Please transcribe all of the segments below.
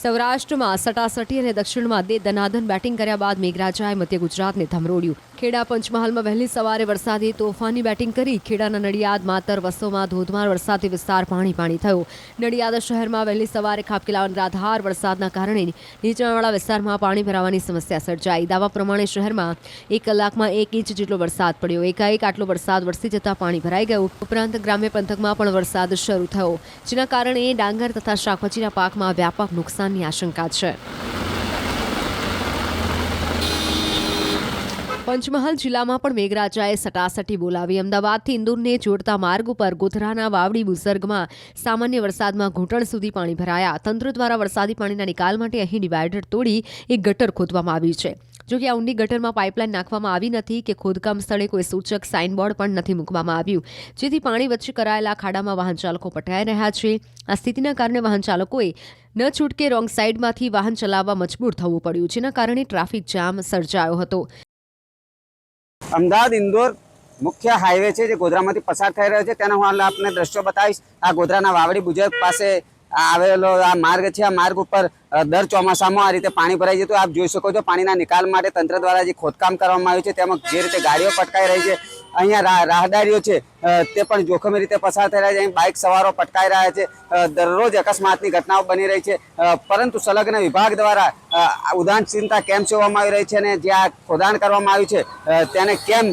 સૌરાષ્ટ્રમાં સટાસટી અને દક્ષિણમાં દનાદન બેટિંગ કર્યા બાદ મેઘરાજાએ મધ્ય ગુજરાતને ધમરોડ્યું. ખેડા પંચમહાલમાં વહેલી સવારે વરસાદે તોફાની બેટિંગ કરી. ખેડાના નડિયાદ માતર વસોમાં ધોધમાર વરસાદથી વિસ્તાર પાણી થયો. નડિયાદ શહેરમાં વહેલી સવારે ખાબકેલા અનરાધાર વરસાદના કારણે નીચાણવાળા વિસ્તારમાં પાણી ભરાવાની સમસ્યા સર્જાઈ. દાવા પ્રમાણે શહેરમાં 1 કલાકમાં 1 ઇંચ જેટલો વરસાદ પડ્યો. એકાએક આટલો વરસાદ વરસી જતા પાણી ભરાઈ ગયું. ઉપરાંત ગ્રામ્ય પંથકમાં પણ વરસાદ શરૂ થયો, જેના કારણે ડાંગર તથા શાકભાજીના પાકમાં વ્યાપક નુકસાનની આશંકા છે. પંચમહાલ જિલ્લામાં પણ મેઘરાજાએ સટાસટી બોલાવી. અમદાવાદથી ઇન્દોરને જોડતા માર્ગ ઉપર ગોધરાના વાવડી બુસર્ગમાં સામાન્ય વરસાદમાં ઘૂંટણ સુધી પાણી ભરાયા. તંત્ર દ્વારા વરસાદી પાણીના નિકાલ માટે અહીં ડિવાઈડર તોડી એક ગટર ખોદવામાં આવી છે. જો કે આ ઊંડી ગટરમાં પાઇપલાઇન નાખવામાં આવી નથી કે ખોદકામ સ્થળે કોઈ સૂચક સાઇનબોર્ડ પણ નથી મૂકવામાં આવ્યું, જેથી પાણી વચ્ચે કરાયેલા ખાડામાં વાહન ચાલકો પટકાઈ રહ્યા છે. આ સ્થિતિના કારણે વાહન ચાલકોએ ન છૂટકે રોંગ સાઇડમાંથી વાહન ચલાવવા મજબૂર થવું પડ્યું, જેના કારણે ટ્રાફિક જામ સર્જાયો હતો. અમદાવાદ ઇન્દોર મુખ્ય હાઈવે છે જે ગોધરામાંથી પસાર થઈ રહ્યો છે. તેના હું આપને દ્રશ્યો બતાવીશ. આ ગોધરાના વાવડી બુજર્ગ પાસે આવેલો આ માર્ગ છે. આ માર્ગ ઉપર દર ચોમાસામાં આ રીતે પાણી ભરાઈ જતું આપ જોઈ શકો છો. પાણીના નિકાલ માટે તંત્ર દ્વારા જે ખોદકામ કરવામાં આવ્યું છે તેમાં જે રીતે ગાડીઓ પટકાઈ રહી છે, અહીંયા રાહદારીઓ છે તે પણ જોખમી રીતે પસાર થઈ રહ્યા છે. અહીં બાઇક સવારો પટકાઈ રહ્યા છે. દરરોજ અકસ્માતની ઘટનાઓ બની રહી છે, પરંતુ સંલગ્ન વિભાગ દ્વારા ઉદાસીનતા કેમ સેવવામાં આવી રહી છે અને જે આ ખોદાણ કરવામાં આવ્યું છે તેને કેમ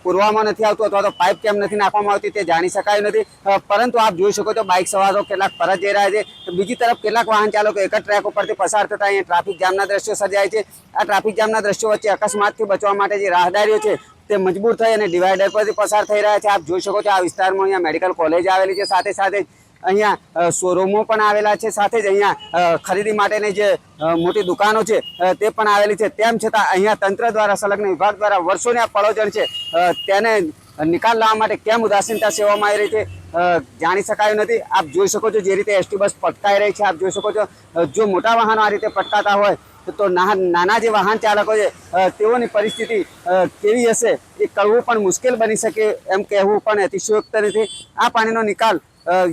પૂરવામાં નથી આવતું અથવા તો પાઇપ કેમ નથી નાખવામાં આવતી તે જાણી શકાયું નથી. પરંતુ આપ જોઈ શકો છો બાઇક સવારો કેટલાક પરત જઈ રહ્યા છે. બીજી તરફ કેટલાક વાહન ચાલકો એક જ ટ્રેક ઉપરથી પસાર થતા અહીંયા ટ્રાફિક જામના દ્રશ્યો સર્જાય છે. આ ટ્રાફિક જામના દ્રશ્યો વચ્ચે અકસ્માતથી બચવા માટે જે રાહદારીઓ છે તે મજબૂર થઈ અને ડિવાઈડર પરથી પસાર થઈ રહ્યા છે. આપ જોઈ શકો છો આ વિસ્તારમાં અહીંયા મેડિકલ કોલેજ આવેલી છે, સાથે સાથે અહીંયા શોરૂમો પણ આવેલા છે, સાથે જ અહીંયા ખરીદી માટેની જે મોટી દુકાનો છે તે પણ આવેલી છે. તેમ છતાં અહીંયા તંત્ર દ્વારા સંલગ્ન વિભાગ દ્વારા વર્ષોની આ પળોજણ છે તેને નિકાલ લાવવા માટે કેમ ઉદાસીનતા સેવવામાં આવી રહી છે જાણી શકાયું નથી. આપ જોઈ શકો છો જે રીતે એસટી બસ પટકાઈ રહી છે. આપ જોઈ શકો છો જો મોટા વાહનો આ રીતે પટકાતા હોય તો નાના જે વાહન ચાલકો છે તેઓની પરિસ્થિતિ કેવી હશે એ કહેવું પણ મુશ્કેલ બની શકે એમ કહેવું પણ અતિશયોક્ત નથી. આ પાણીનો નિકાલ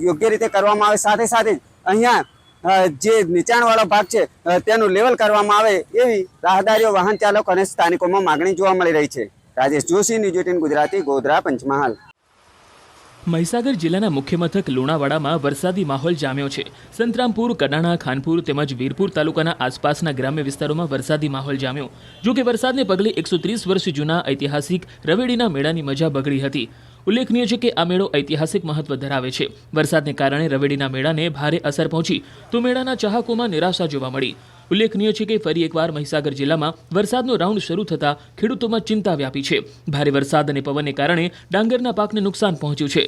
યોગ્ય રીતે કરવામાં આવે, સાથે સાથે જ અહીંયા જે નીચાણવાળો ભાગ છે તેનું લેવલ કરવામાં આવે એવી રાહદારીઓ, વાહન ચાલકો અને સ્થાનિકોમાં માગણી જોવા મળી રહી છે. રાજેશ જોશી, ન્યૂઝ 18 ગુજરાતી, ગોધરા, પંચમહાલ. મહીસાગર જિલ્લાના મુખ્ય મથક લુણાવાડામાં વરસાદી માહોલ જામ્યો છે. સંતરામપુર, કડાણા, ખાનપુર તેમજ વીરપુર તાલુકાના આસપાસના ગ્રામ્ય વિસ્તારોમાં વરસાદી માહોલ જામ્યો. જો કે વરસાદને પગલે 130 વર્ષ જૂના ઐતિહાસિક રવેડીના મેળાની મજા બગડી હતી. ઉલ્લેખનીય છે કે આ મેળો ઐતિહાસિક મહત્વ ધરાવે છે. વરસાદને કારણે રવેડીના મેળાને ભારે અસર પહોંચી તો મેળાના ચાહકોમાં નિરાશા જોવા મળી. ઉલ્લેખનીય છે કે ફરી એકવાર મહીસાગર જિલ્લામાં વરસાદનો રાઉન્ડ શરૂ થતાં ખેડૂતોમાં ચિંતા વ્યાપી છે. ભારે વરસાદ અને પવનને કારણે ડાંગરના પાકને નુકસાન પહોંચ્યું છે.